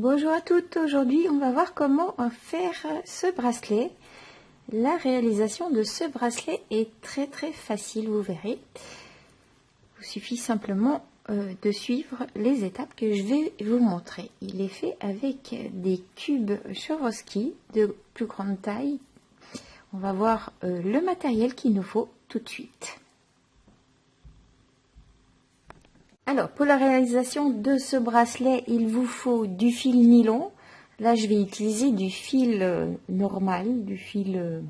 Bonjour à toutes, aujourd'hui on va voir comment faire ce bracelet. La réalisation de ce bracelet est très facile, vous verrez. Il vous suffit simplement de suivre les étapes que je vais vous montrer. Il est fait avec des cubes Swarovski de plus grande taille. On va voir le matériel qu'il nous faut tout de suite. Alors, pour la réalisation de ce bracelet, il vous faut du fil nylon. Là, je vais utiliser du fil normal, du fil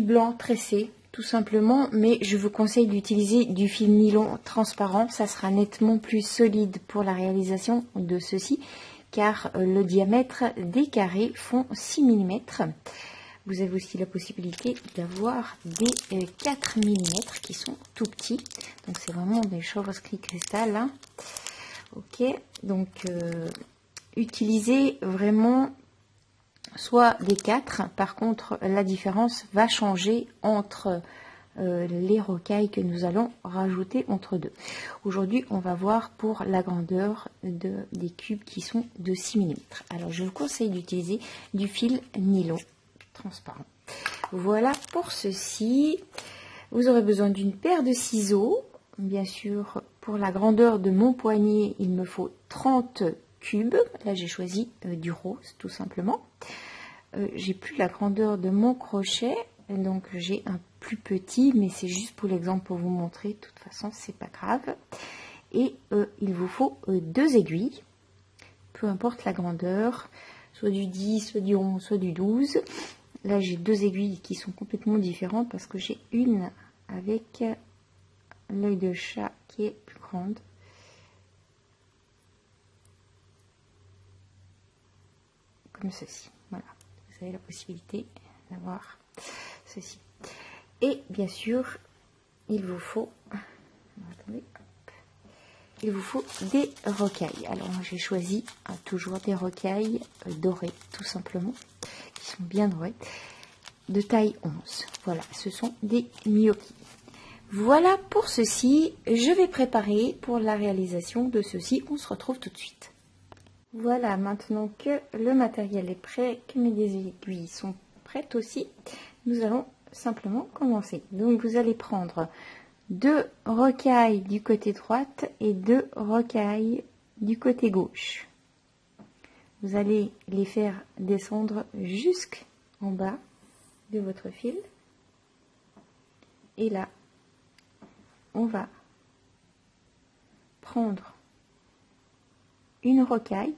blanc tressé, tout simplement. Mais je vous conseille d'utiliser du fil nylon transparent. Ça sera nettement plus solide pour la réalisation de ceci, car le diamètre des carrés font 6 mm. Vous avez aussi la possibilité d'avoir des 4 mm qui sont tout petits. Donc c'est vraiment des Swarovski cristal. Hein. Ok, donc utilisez vraiment soit des 4. Par contre, la différence va changer entre les rocailles que nous allons rajouter entre deux. Aujourd'hui, on va voir pour la grandeur des cubes qui sont de 6 mm. Alors, je vous conseille d'utiliser du fil nylon transparent. Voilà pour ceci. Vous aurez besoin d'une paire de ciseaux. Bien sûr, pour la grandeur de mon poignet, il me faut 30 cubes. Là, j'ai choisi du rose, tout simplement. J'ai plus la grandeur de mon crochet, donc j'ai un plus petit, mais c'est juste pour l'exemple pour vous montrer. De toute façon, c'est pas grave. Et il vous faut 2 aiguilles, peu importe la grandeur, soit du 10, soit du 11, soit du 12. Là, j'ai 2 aiguilles qui sont complètement différentes parce que j'ai une avec l'œil de chat qui est plus grande. Comme ceci. Voilà. Vous avez la possibilité d'avoir ceci. Et bien sûr, il vous faut... Attendez. Il vous faut des rocailles. Alors, j'ai choisi toujours des rocailles dorées, tout simplement, qui sont bien dorées, de taille 11. Voilà, ce sont des gnocchis. Voilà pour ceci. Je vais préparer pour la réalisation de ceci. On se retrouve tout de suite. Voilà, maintenant que le matériel est prêt, que mes aiguilles sont prêtes aussi, nous allons simplement commencer. Donc, vous allez prendre 2 rocailles du côté droite et 2 rocailles du côté gauche. Vous allez les faire descendre jusqu'en bas de votre fil. Et là, on va prendre une rocaille,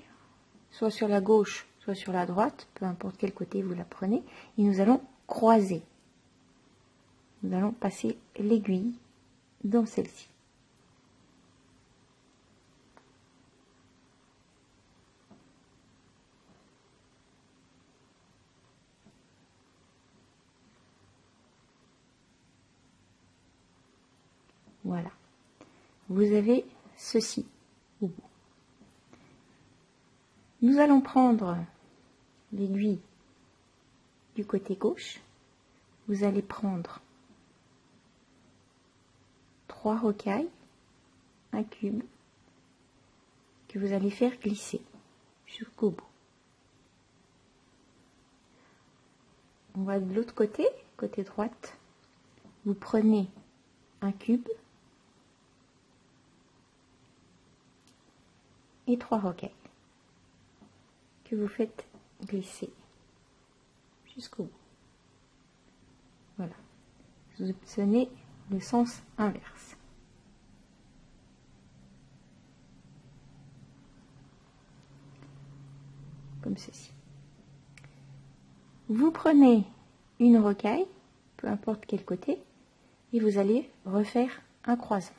soit sur la gauche, soit sur la droite, peu importe quel côté vous la prenez, et nous allons croiser. Nous allons passer l'aiguille dans celle-ci. Voilà. Vous avez ceci au bout. Nous allons prendre l'aiguille du côté gauche. Vous allez prendre 3 rocailles, un cube, que vous allez faire glisser jusqu'au bout. On va de l'autre côté, côté droite. Vous prenez un cube et 3 rocailles que vous faites glisser jusqu'au bout. Voilà. Vous obtenez le sens inverse. Comme ceci. Vous prenez une rocaille, peu importe quel côté, et vous allez refaire un croisement.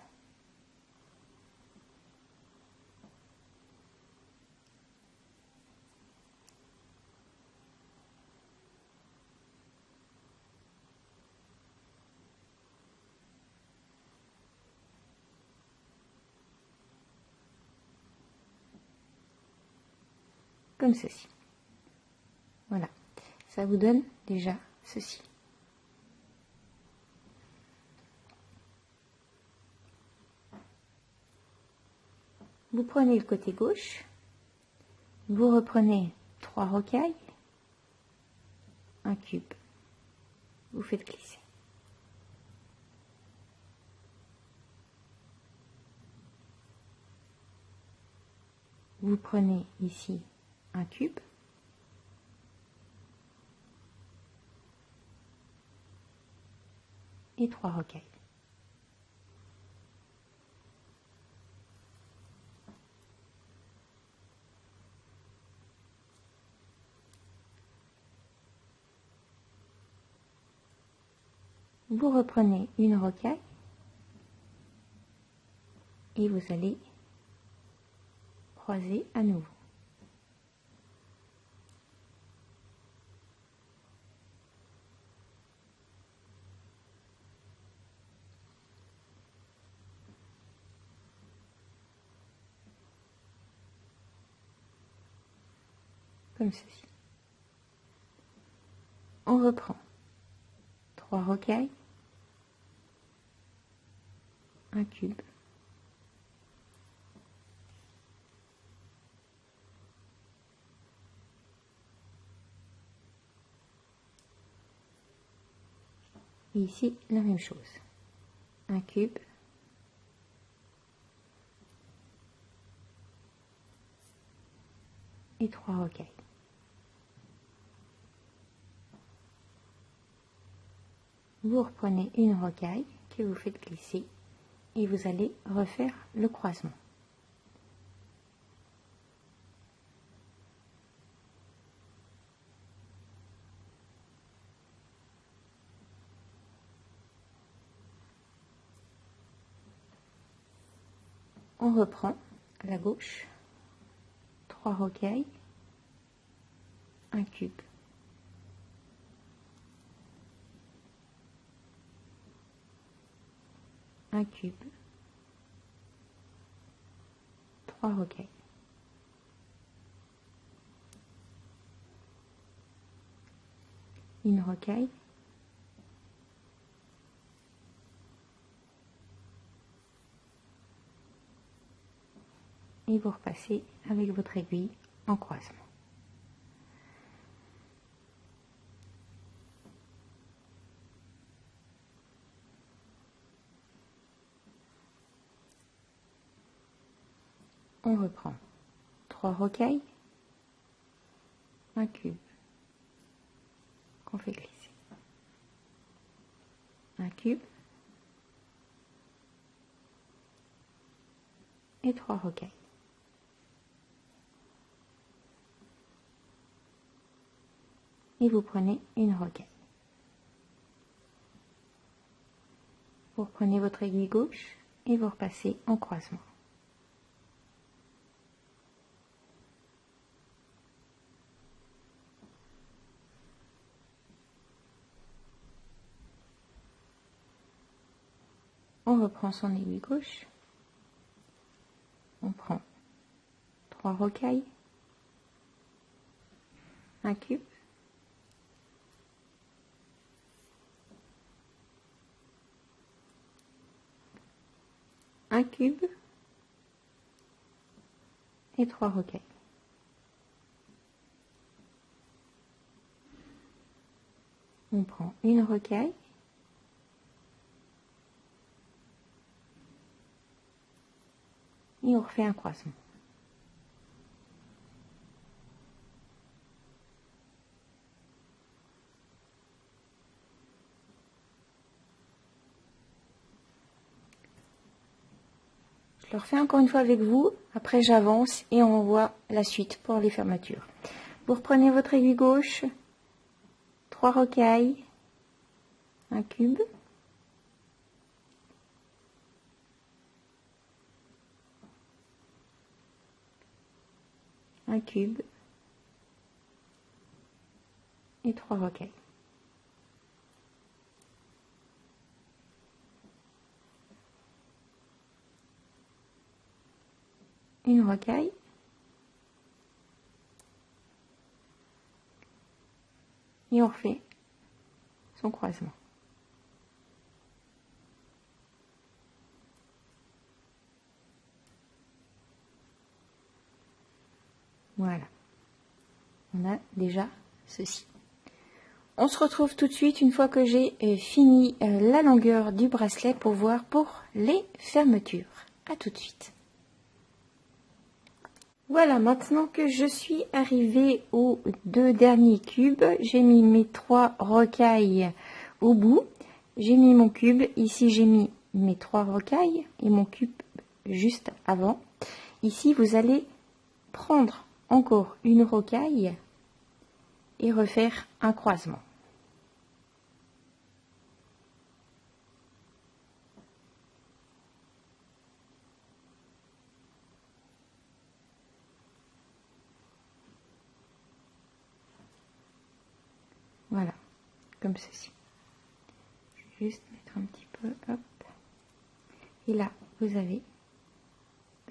Comme ceci. Voilà, ça vous donne déjà ceci. Vous prenez le côté gauche Vous reprenez 3 rocailles, un cube, vous faites glisser. Vous prenez ici un cube, et 3 rocailles. Vous reprenez une rocaille et vous allez croiser à nouveau. Comme ceci. On reprend 3 rocailles, un cube, et ici la même chose, un cube, et 3 rocailles. Vous reprenez une rocaille que vous faites glisser et vous allez refaire le croisement. On reprend à la gauche 3 rocailles, un cube, un cube, 3 rocailles. Une rocaille, et vous repassez avec votre aiguille en croisement. On reprend 3 rocailles, un cube qu'on fait glisser, un cube et 3 rocailles. Et vous prenez une rocaille. Vous reprenez votre aiguille gauche et vous repassez en croisement. On reprend son aiguille gauche. On prend 3 rocailles, un cube, un cube et 3 rocailles. On prend une rocaille, et on refait un croisement. Je le refais encore une fois avec vous, après j'avance et on voit la suite pour les fermetures. Vous reprenez votre aiguille gauche, 3 rocailles, un cube, un cube et 3 rocailles. Une rocaille, et on refait son croisement. Voilà. on a déjà ceci. On se retrouve tout de suite une fois que j'ai fini la longueur du bracelet pour voir pour les fermetures. À tout de suite. Voilà, maintenant que je suis arrivée aux 2 derniers cubes, j'ai mis mes 3 rocailles au bout. J'ai mis mon cube, ici j'ai mis mes 3 rocailles et mon cube juste avant. Ici, vous allez prendre encore une rocaille et refaire un croisement. Voilà, comme ceci. Je vais juste mettre un petit peu, hop. Et là, vous avez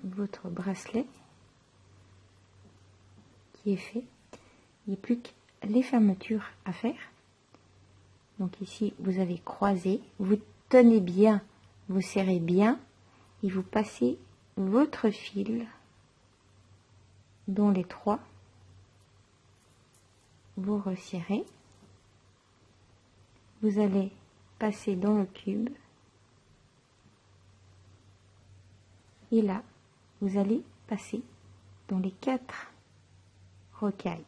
votre bracelet qui est fait. Il n'y a plus que les fermetures à faire. Donc ici, vous avez croisé, vous tenez bien, vous serrez bien et vous passez votre fil dans les 3. Vous resserrez. Vous allez passer dans le cube. Et là, vous allez passer dans les 4 rocailles.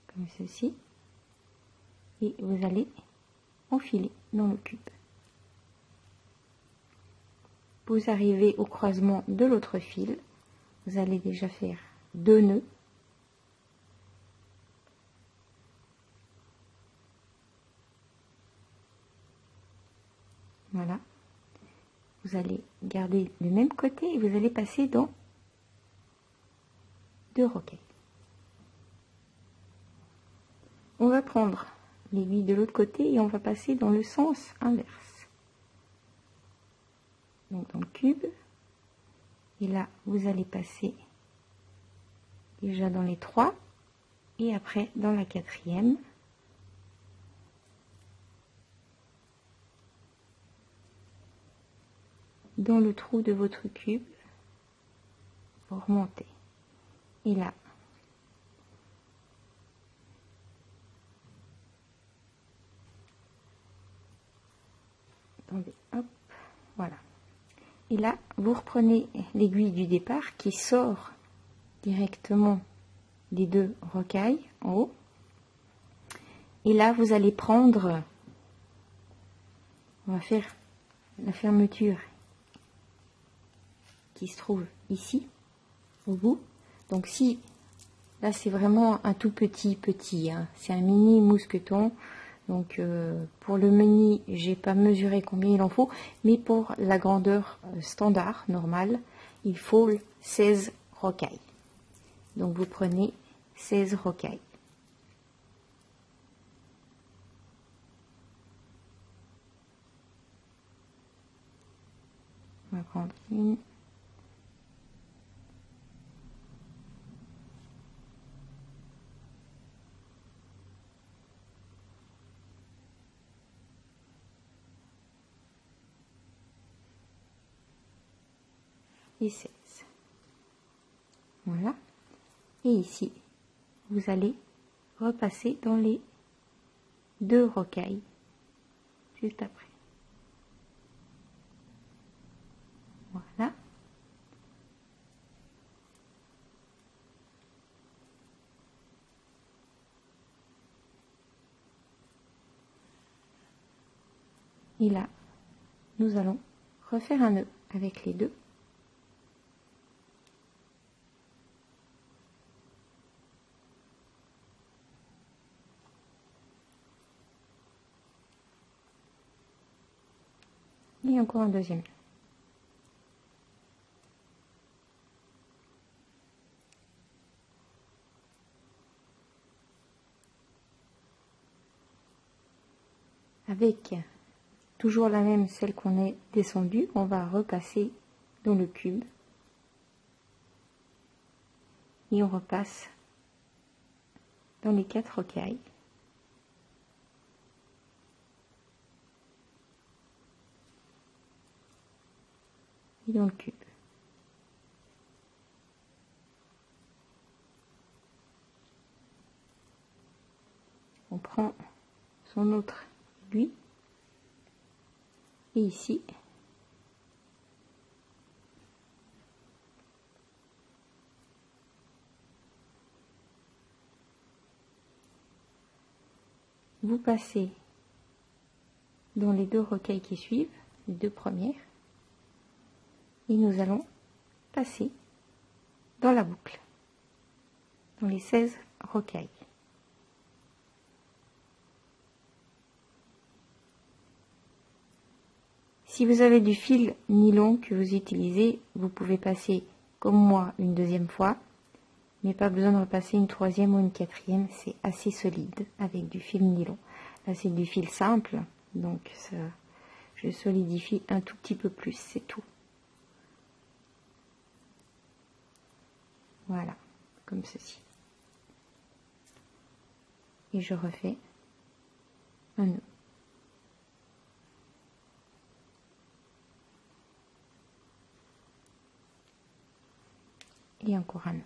Comme ceci. Et vous allez enfiler dans le cube. Vous arrivez au croisement de l'autre fil. Vous allez déjà faire 2 nœuds. Voilà. Vous allez garder le même côté et vous allez passer dans 2 rocailles. On va prendre l'aiguille de l'autre côté et on va passer dans le sens inverse. Donc dans le cube. Et là, vous allez passer déjà dans les 3 et après dans la 4e. Dans le trou de votre cube, vous remontez. Et là, attendez, hop, voilà. Et là, vous reprenez l'aiguille du départ qui sort directement des 2 rocailles en haut. Et là, vous allez prendre, on va faire la fermeture qui se trouve ici, au bout. Donc si, là c'est vraiment un tout petit, hein, c'est un mini mousqueton. Donc pour le mini, j'ai pas mesuré combien il en faut, mais pour la grandeur standard, normale, il faut 16 rocailles. Donc vous prenez 16 rocailles. On va prendre une. Et 16. Voilà. Et ici, vous allez repasser dans les 2 rocailles juste après. Voilà. Et là, nous allons refaire un nœud avec les 2. Et encore un deuxième. Avec toujours la même, celle qu'on est descendue, on va repasser dans le cube. Et on repasse dans les 4 rocailles. Et dans le cube. prend son autre aiguille et ici vous passez dans les 2 rocailles qui suivent, les 2 premières, et nous allons passer dans la boucle, dans les 16 rocailles. Si vous avez du fil nylon que vous utilisez, vous pouvez passer comme moi une 2e fois, mais pas besoin de repasser une 3e ou une 4e, c'est assez solide avec du fil nylon. Là c'est du fil simple, donc ça, je solidifie un tout petit peu plus, c'est tout. Voilà, comme ceci. Et je refais un nœud. Et encore un nœud.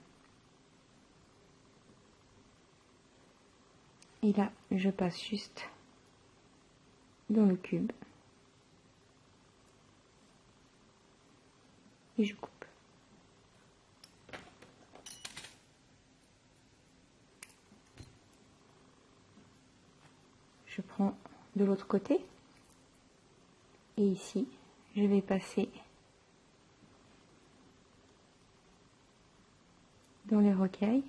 Et là, je passe juste dans le cube. Et je coupe. Je prends de l'autre côté. Et ici, je vais passer dans les rocailles.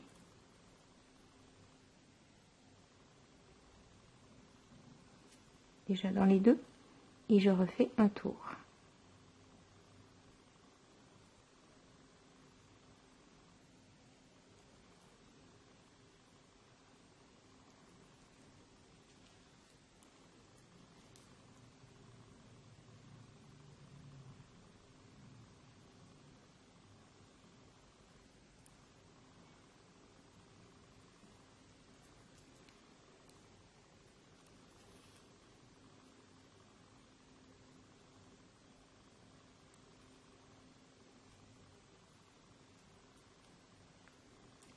Déjà dans les 2. Et je refais un tour.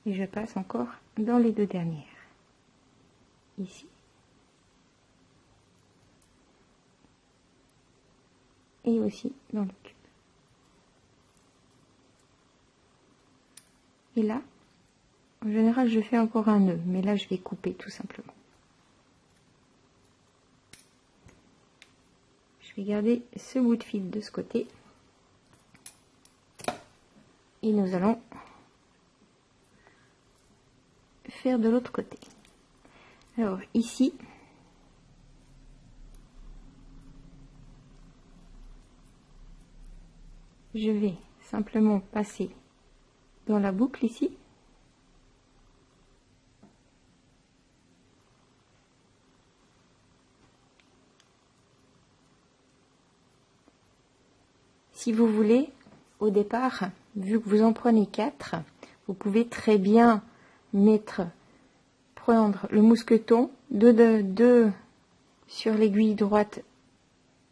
Et je passe encore dans les 2 dernières. Ici. Et aussi dans le cube. Et là, en général, je fais encore un nœud, mais là, je vais couper tout simplement. Je vais garder ce bout de fil de ce côté. Et nous allons faire de l'autre côté. Alors ici, je vais simplement passer dans la boucle ici. Si vous voulez, au départ, vu que vous en prenez 4, vous pouvez très bien prendre le mousqueton, 2 sur l'aiguille droite,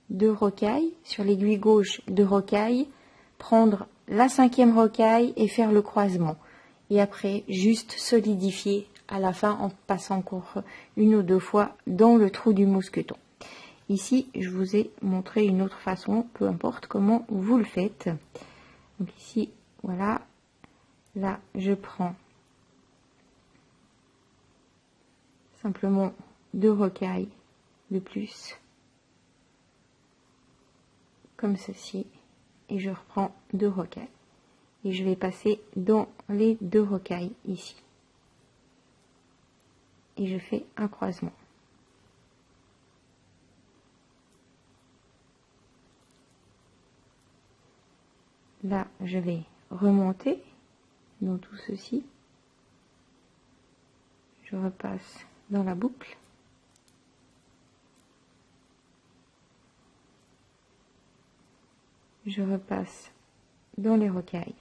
2 rocailles, sur l'aiguille gauche, 2 rocailles, prendre la 5e rocaille et faire le croisement. Et après, juste solidifier à la fin en passant encore 1 ou 2 fois dans le trou du mousqueton. Ici, je vous ai montré une autre façon, peu importe comment vous le faites. Donc ici, voilà. Là, je prends simplement 2 rocailles de plus, comme ceci, et je reprends 2 rocailles. Et je vais passer dans les 2 rocailles ici. Et je fais un croisement. Là, je vais remonter dans tout ceci. Je repasse dans la boucle. Je repasse dans les rocailles,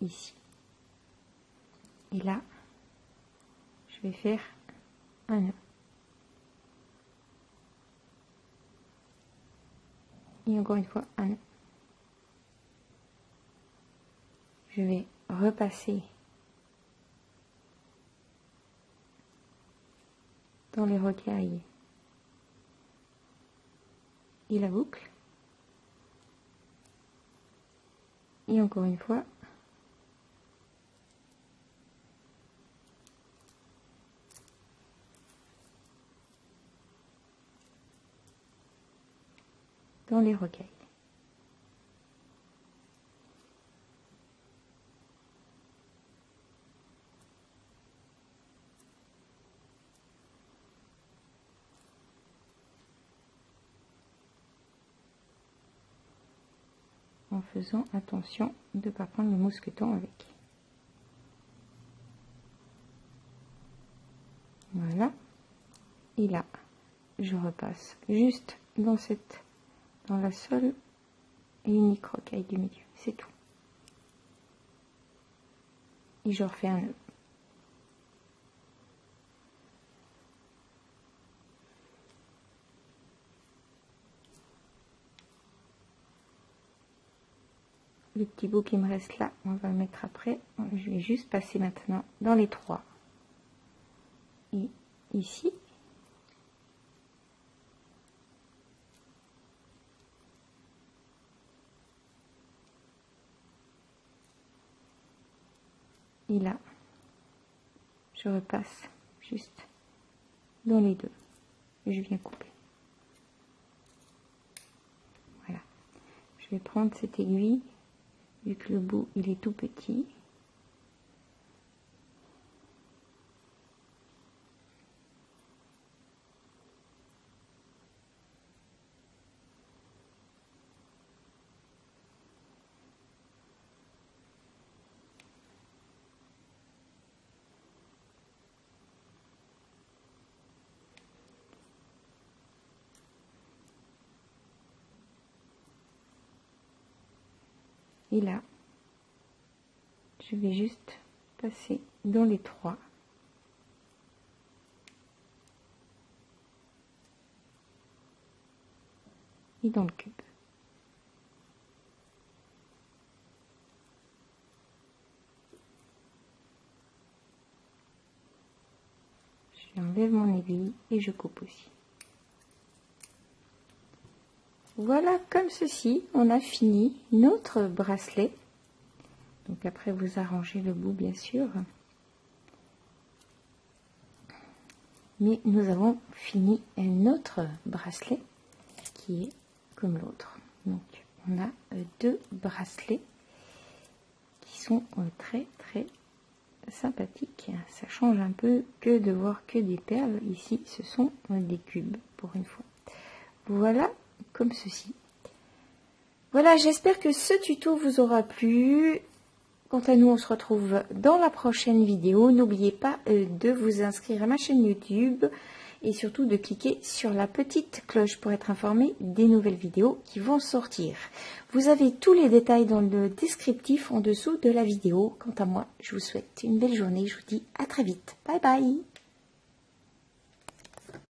ici. Et là, je vais faire un nœud. Et encore une fois, un nœud. Je vais repasser dans dans les rocailles et la boucle. Et encore une fois, dans les rocailles. En faisant attention de ne pas prendre le mousqueton avec. Voilà. Et là, je repasse juste dans la seule et unique rocaille du milieu. C'est tout. Et je refais un nœud. Le petit bout qui me reste là, on va le mettre après. Je vais juste passer maintenant dans les 3. Et ici. Et là, je repasse juste dans les 2. Et je viens couper. Voilà. Je vais prendre cette aiguille. Vu que le bout il est tout petit, et là, je vais juste passer dans les 3. Et dans le cube. J'enlève mon aiguille et je coupe aussi. Voilà, comme ceci, on a fini notre bracelet. Donc après, vous arrangez le bout, bien sûr. Mais nous avons fini notre bracelet qui est comme l'autre. Donc, on a 2 bracelets qui sont très très sympathiques. Ça change un peu que de voir que des perles. Ici, ce sont des cubes pour une fois. Voilà, comme ceci. Voilà, j'espère que ce tuto vous aura plu. Quant à nous, on se retrouve dans la prochaine vidéo. N'oubliez pas de vous inscrire à ma chaîne YouTube et surtout de cliquer sur la petite cloche pour être informé des nouvelles vidéos qui vont sortir. Vous avez tous les détails dans le descriptif en dessous de la vidéo. Quant à moi, je vous souhaite une belle journée. Je vous dis à très vite. Bye bye.